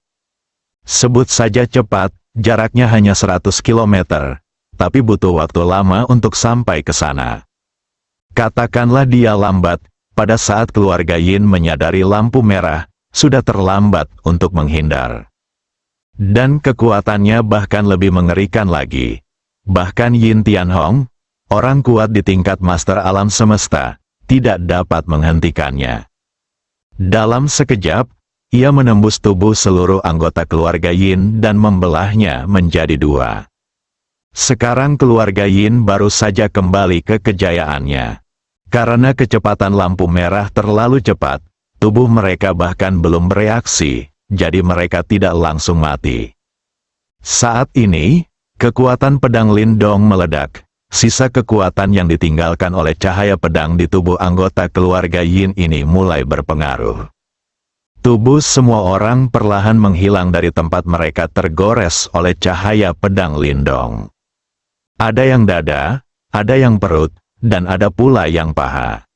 Sebut saja cepat, jaraknya hanya 100 kilometer, tapi butuh waktu lama untuk sampai ke sana. Katakanlah dia lambat, pada saat keluarga Yin menyadari lampu merah, sudah terlambat untuk menghindar. Dan kekuatannya bahkan lebih mengerikan lagi. Bahkan Yin Tianhong, orang kuat di tingkat master alam semesta, tidak dapat menghentikannya. Dalam sekejap, ia menembus tubuh seluruh anggota keluarga Yin dan membelahnya menjadi dua. Sekarang keluarga Yin baru saja kembali ke kejayaannya. Karena kecepatan lampu merah terlalu cepat, tubuh mereka bahkan belum bereaksi, jadi mereka tidak langsung mati. Saat ini, kekuatan pedang Lindong meledak. Sisa kekuatan yang ditinggalkan oleh cahaya pedang di tubuh anggota keluarga Yin ini mulai berpengaruh. Tubuh semua orang perlahan menghilang dari tempat mereka tergores oleh cahaya pedang Lindong. Ada yang dada, ada yang perut, dan ada pula yang paha.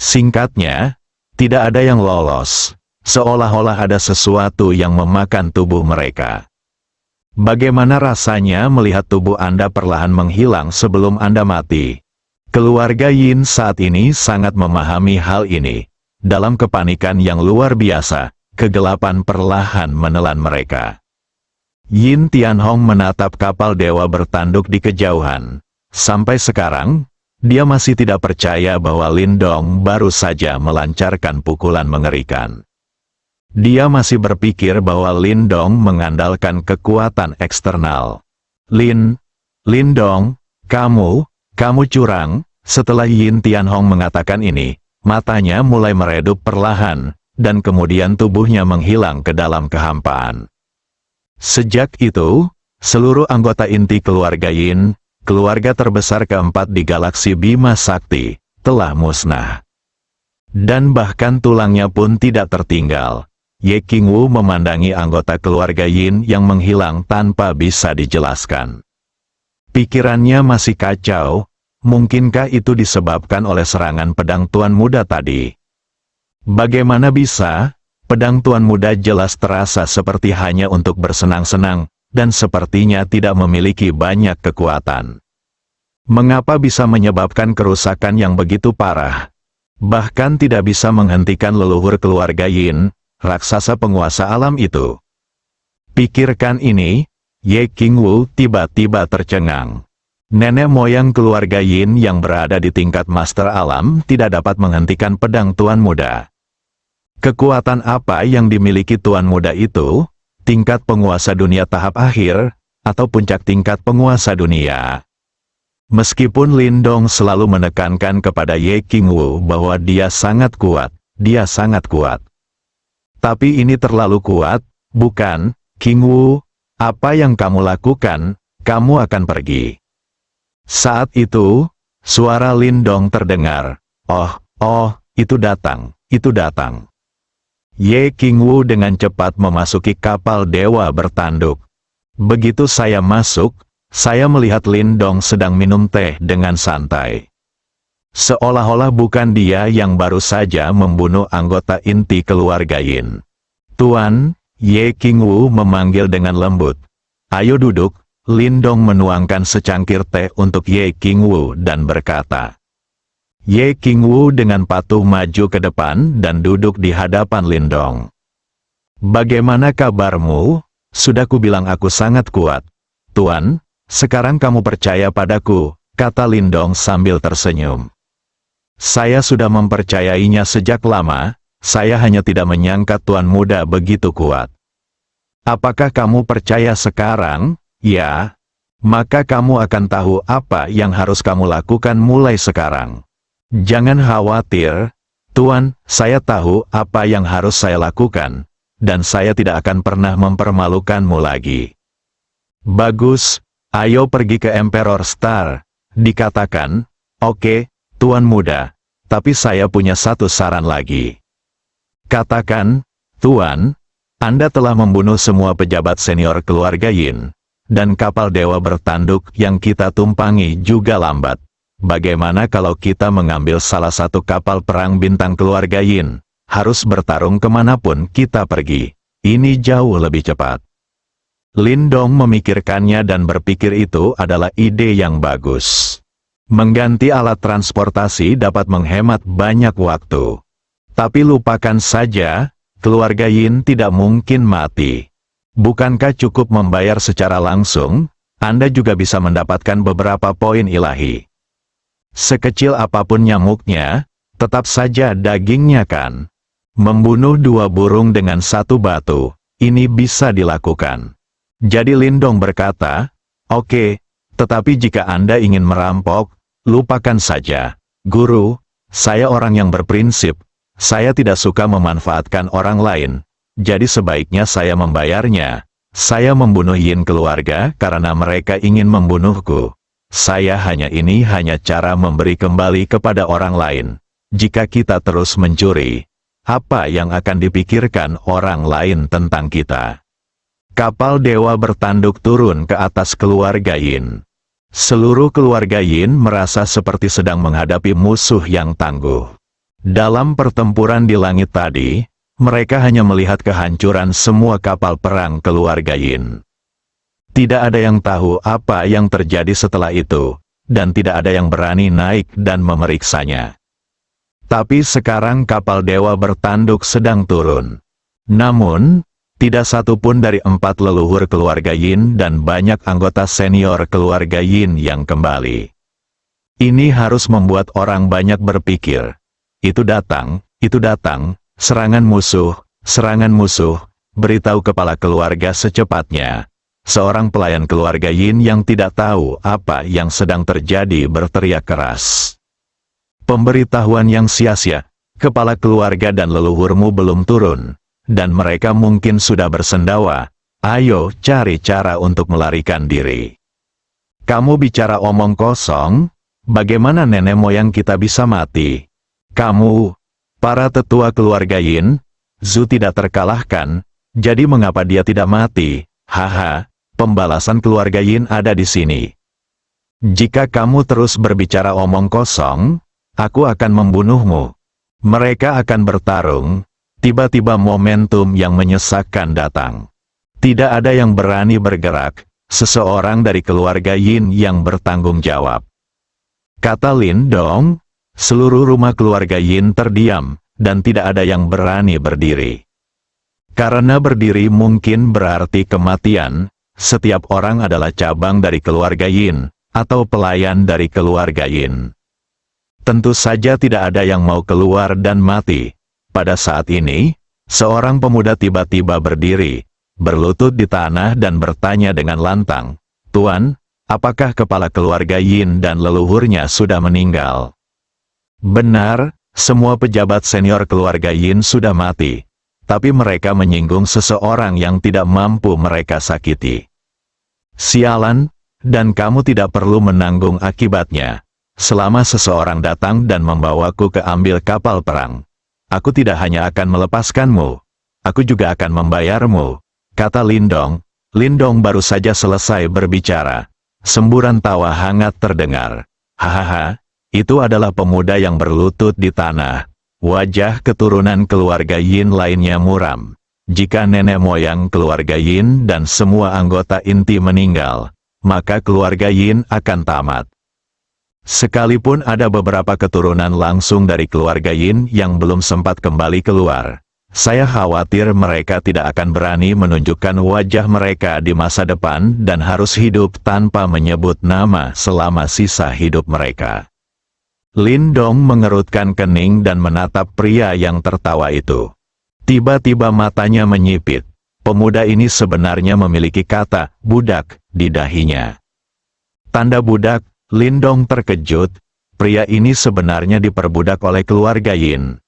Singkatnya, tidak ada yang lolos, seolah-olah ada sesuatu yang memakan tubuh mereka. Bagaimana rasanya melihat tubuh Anda perlahan menghilang sebelum Anda mati? Keluarga Yin saat ini sangat memahami hal ini. Dalam kepanikan yang luar biasa, kegelapan perlahan menelan mereka. Yin Tianhong menatap kapal dewa bertanduk di kejauhan. Sampai sekarang, dia masih tidak percaya bahwa Lindong baru saja melancarkan pukulan mengerikan. Dia masih berpikir bahwa Lindong mengandalkan kekuatan eksternal. Lindong, kamu curang. Setelah Yin Tianhong mengatakan ini, matanya mulai meredup perlahan, dan kemudian tubuhnya menghilang ke dalam kehampaan. Sejak itu, seluruh anggota inti keluarga Yin, keluarga terbesar keempat di galaksi Bima Sakti, telah musnah. Dan bahkan tulangnya pun tidak tertinggal. Ye Qingwu memandangi anggota keluarga Yin yang menghilang tanpa bisa dijelaskan. Pikirannya masih kacau, mungkinkah itu disebabkan oleh serangan pedang Tuan Muda tadi? Bagaimana bisa? Pedang Tuan Muda jelas terasa seperti hanya untuk bersenang-senang, dan sepertinya tidak memiliki banyak kekuatan. Mengapa bisa menyebabkan kerusakan yang begitu parah? Bahkan tidak bisa menghentikan leluhur keluarga Yin, raksasa penguasa alam itu. Pikirkan ini, Ye Qingwu tiba-tiba tercengang. Nenek moyang keluarga Yin yang berada di tingkat master alam tidak dapat menghentikan pedang Tuan Muda. Kekuatan apa yang dimiliki Tuan Muda itu? Tingkat penguasa dunia tahap akhir, atau puncak tingkat penguasa dunia? Meskipun Lindong selalu menekankan kepada Ye Qingwu bahwa dia sangat kuat. Tapi ini terlalu kuat, bukan, Qingwu? Apa yang kamu lakukan, kamu akan pergi. Saat itu, suara Lindong terdengar. Oh, itu datang. Ye Qingwu dengan cepat memasuki kapal dewa bertanduk. Begitu saya masuk, saya melihat Lindong sedang minum teh dengan santai. Seolah-olah bukan dia yang baru saja membunuh anggota inti keluarga Yin. Tuan, Ye Qingwu memanggil dengan lembut. Ayo duduk. Lindong menuangkan secangkir teh untuk Ye Qingwu dan berkata. Ye Qingwu dengan patuh maju ke depan dan duduk di hadapan Lindong. Bagaimana kabarmu? Sudah kubilang aku sangat kuat. Tuan, sekarang kamu percaya padaku, kata Lindong sambil tersenyum. Saya sudah mempercayainya sejak lama, saya hanya tidak menyangka Tuan Muda begitu kuat. Apakah kamu percaya sekarang? Ya. Maka kamu akan tahu apa yang harus kamu lakukan mulai sekarang. Jangan khawatir, Tuan, saya tahu apa yang harus saya lakukan, dan saya tidak akan pernah mempermalukanmu lagi. Bagus, ayo pergi ke Emperor Star, dikatakan. Oke, Tuan Muda, tapi saya punya satu saran lagi. Katakan, Tuan, Anda telah membunuh semua pejabat senior keluarga Yin, dan kapal dewa bertanduk yang kita tumpangi juga lambat. Bagaimana kalau kita mengambil salah satu kapal perang bintang keluarga Yin, harus bertarung kemanapun kita pergi. Ini jauh lebih cepat. Lindong memikirkannya dan berpikir itu adalah ide yang bagus. Mengganti alat transportasi dapat menghemat banyak waktu. Tapi lupakan saja, keluarga Yin tidak mungkin mati. Bukankah cukup membayar secara langsung? Anda juga bisa mendapatkan beberapa poin ilahi. Sekecil apapun nyamuknya, tetap saja dagingnya kan. Membunuh 2 burung dengan 1 batu, ini bisa dilakukan. Jadi Lindong berkata, "Oke, tetapi jika Anda ingin merampok, lupakan saja. Guru, saya orang yang berprinsip, saya tidak suka memanfaatkan orang lain, jadi sebaiknya saya membayarnya. Saya membunuh Yin keluarga karena mereka ingin membunuhku. Ini hanya cara memberi kembali kepada orang lain. Jika kita terus mencuri, apa yang akan dipikirkan orang lain tentang kita?" Kapal dewa bertanduk turun ke atas keluarga Yin. Seluruh keluarga Yin merasa seperti sedang menghadapi musuh yang tangguh. Dalam pertempuran di langit tadi, mereka hanya melihat kehancuran semua kapal perang keluarga Yin. Tidak ada yang tahu apa yang terjadi setelah itu, dan tidak ada yang berani naik dan memeriksanya. Tapi sekarang kapal dewa bertanduk sedang turun. Namun, tidak satu pun dari 4 leluhur keluarga Yin dan banyak anggota senior keluarga Yin yang kembali. Ini harus membuat orang banyak berpikir. Itu datang, serangan musuh, beritahu kepala keluarga secepatnya. Seorang pelayan keluarga Yin yang tidak tahu apa yang sedang terjadi berteriak keras. Pemberitahuan yang sia-sia, kepala keluarga dan leluhurmu belum turun. Dan mereka mungkin sudah bersendawa. Ayo cari cara untuk melarikan diri. Kamu bicara omong kosong? Bagaimana nenek moyang kita bisa mati? Kamu, para tetua keluarga Yin, Zhu tidak terkalahkan, jadi mengapa dia tidak mati? Haha, pembalasan keluarga Yin ada di sini. Jika kamu terus berbicara omong kosong, aku akan membunuhmu. Mereka akan bertarung. Tiba-tiba momentum yang menyesakkan datang. Tidak ada yang berani bergerak, seseorang dari keluarga Yin yang bertanggung jawab. Kata Lindong, seluruh rumah keluarga Yin terdiam, dan tidak ada yang berani berdiri. Karena berdiri mungkin berarti kematian, setiap orang adalah cabang dari keluarga Yin, atau pelayan dari keluarga Yin. Tentu saja tidak ada yang mau keluar dan mati. Pada saat ini, seorang pemuda tiba-tiba berdiri, berlutut di tanah dan bertanya dengan lantang, "Tuan, apakah kepala keluarga Yin dan leluhurnya sudah meninggal?" Benar, semua pejabat senior keluarga Yin sudah mati, tapi mereka menyinggung seseorang yang tidak mampu mereka sakiti. Sialan, dan kamu tidak perlu menanggung akibatnya. Selama seseorang datang dan membawaku ke ambil kapal perang, aku tidak hanya akan melepaskanmu, aku juga akan membayarmu, kata Lindong. Lindong baru saja selesai berbicara. Semburan tawa hangat terdengar. Hahaha, itu adalah pemuda yang berlutut di tanah. Wajah keturunan keluarga Yin lainnya muram. Jika nenek moyang keluarga Yin dan semua anggota inti meninggal, maka keluarga Yin akan tamat. Sekalipun ada beberapa keturunan langsung dari keluarga Yin yang belum sempat kembali keluar, saya khawatir mereka tidak akan berani menunjukkan wajah mereka di masa depan dan harus hidup tanpa menyebut nama selama sisa hidup mereka. Lindong mengerutkan kening dan menatap pria yang tertawa itu. Tiba-tiba matanya menyipit. Pemuda ini sebenarnya memiliki kata "budak" di dahinya. Tanda budak. Lindong terkejut, pria ini sebenarnya diperbudak oleh keluarga Yin.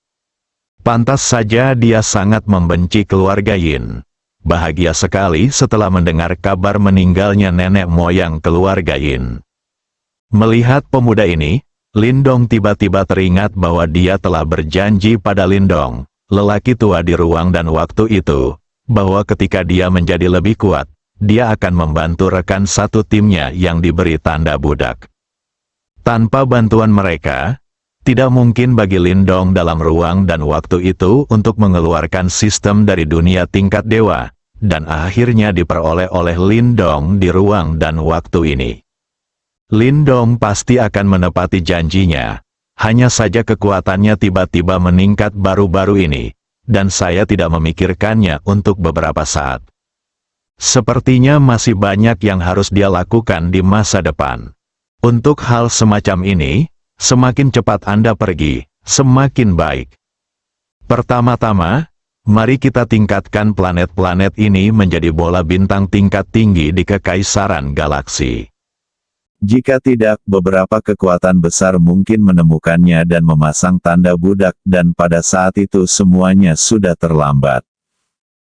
Pantas saja dia sangat membenci keluarga Yin. Bahagia sekali setelah mendengar kabar meninggalnya nenek moyang keluarga Yin. Melihat pemuda ini, Lindong tiba-tiba teringat bahwa dia telah berjanji pada Lindong, lelaki tua di ruang dan waktu itu, bahwa ketika dia menjadi lebih kuat, dia akan membantu rekan satu timnya yang diberi tanda budak. Tanpa bantuan mereka, tidak mungkin bagi Lindong dalam ruang dan waktu itu untuk mengeluarkan sistem dari dunia tingkat dewa, dan akhirnya diperoleh oleh Lindong di ruang dan waktu ini. Lindong pasti akan menepati janjinya, hanya saja kekuatannya tiba-tiba meningkat baru-baru ini, dan saya tidak memikirkannya untuk beberapa saat. Sepertinya masih banyak yang harus dia lakukan di masa depan. Untuk hal semacam ini, semakin cepat Anda pergi, semakin baik. Pertama-tama, mari kita tingkatkan planet-planet ini menjadi bola bintang tingkat tinggi di kekaisaran galaksi. Jika tidak, beberapa kekuatan besar mungkin menemukannya dan memasang tanda budak, dan pada saat itu semuanya sudah terlambat.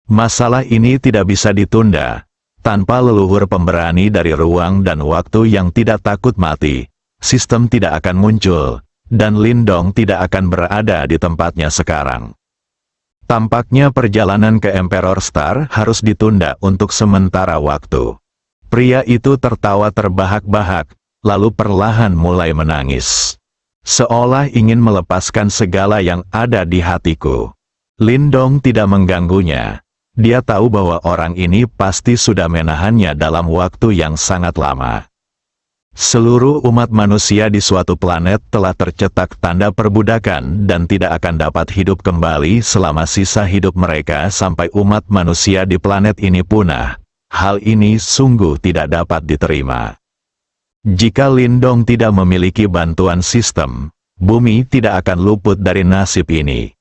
Masalah ini tidak bisa ditunda. Tanpa leluhur pemberani dari ruang dan waktu yang tidak takut mati, sistem tidak akan muncul, dan Lindong tidak akan berada di tempatnya sekarang. Tampaknya perjalanan ke Emperor Star harus ditunda untuk sementara waktu. Pria itu tertawa terbahak-bahak, lalu perlahan mulai menangis. Seolah ingin melepaskan segala yang ada di hatiku. Lindong tidak mengganggunya. Dia tahu bahwa orang ini pasti sudah menahannya dalam waktu yang sangat lama. Seluruh umat manusia di suatu planet telah tercetak tanda perbudakan dan tidak akan dapat hidup kembali selama sisa hidup mereka sampai umat manusia di planet ini punah. Hal ini sungguh tidak dapat diterima. Jika Lindong tidak memiliki bantuan sistem, bumi tidak akan luput dari nasib ini.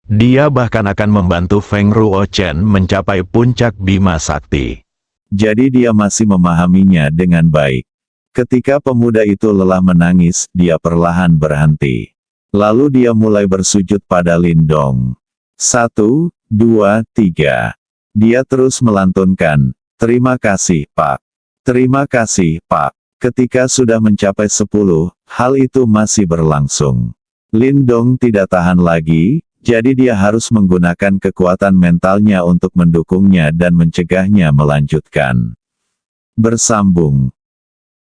Dia bahkan akan membantu Feng Ruochen mencapai puncak Bima Sakti. Jadi dia masih memahaminya dengan baik. Ketika pemuda itu lelah menangis, dia perlahan berhenti. Lalu dia mulai bersujud pada Lindong. 1, 2, 3. Dia terus melantunkan, "Terima kasih, Pak. Terima kasih, Pak." Ketika sudah mencapai 10, hal itu masih berlangsung. Lindong tidak tahan lagi. Jadi dia harus menggunakan kekuatan mentalnya untuk mendukungnya dan mencegahnya melanjutkan. Bersambung.